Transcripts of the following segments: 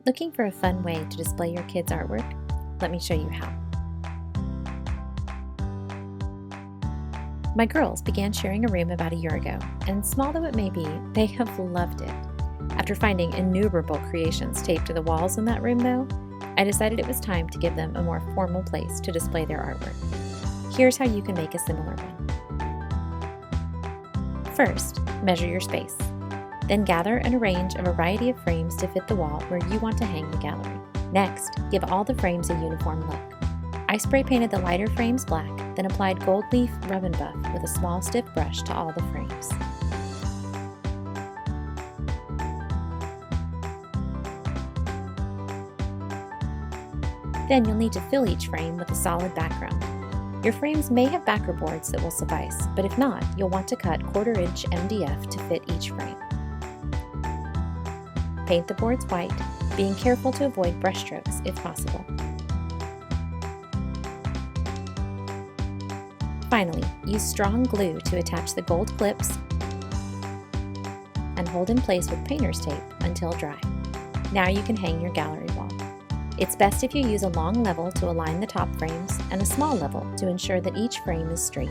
Looking for a fun way to display your kids' artwork? Let me show you how. My girls began sharing a room about a year ago, and small though it may be, they have loved it. After finding innumerable creations taped to the walls in that room, though, I decided it was time to give them a more formal place to display their artwork. Here's how you can make a similar one. First, measure your space. Then gather and arrange a variety of frames to fit the wall where you want to hang the gallery. Next, give all the frames a uniform look. I spray painted the lighter frames black, then applied gold leaf rub and buff with a small stiff brush to all the frames. Then you'll need to fill each frame with a solid background. Your frames may have backer boards that will suffice, but if not, you'll want to cut 1/4 inch MDF to fit each frame. Paint the boards white, being careful to avoid brush strokes if possible. Finally, use strong glue to attach the gold clips and hold in place with painter's tape until dry. Now you can hang your gallery wall. It's best if you use a long level to align the top frames and a small level to ensure that each frame is straight.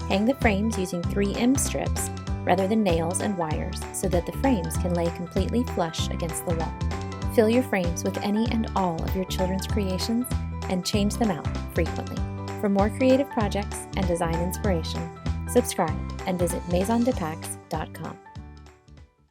Hang the frames using 3M strips rather than nails and wires so that the frames can lay completely flush against the wall. Fill your frames with any and all of your children's creations and change them out frequently. For more creative projects and design inspiration, subscribe and visit maisondepax.com.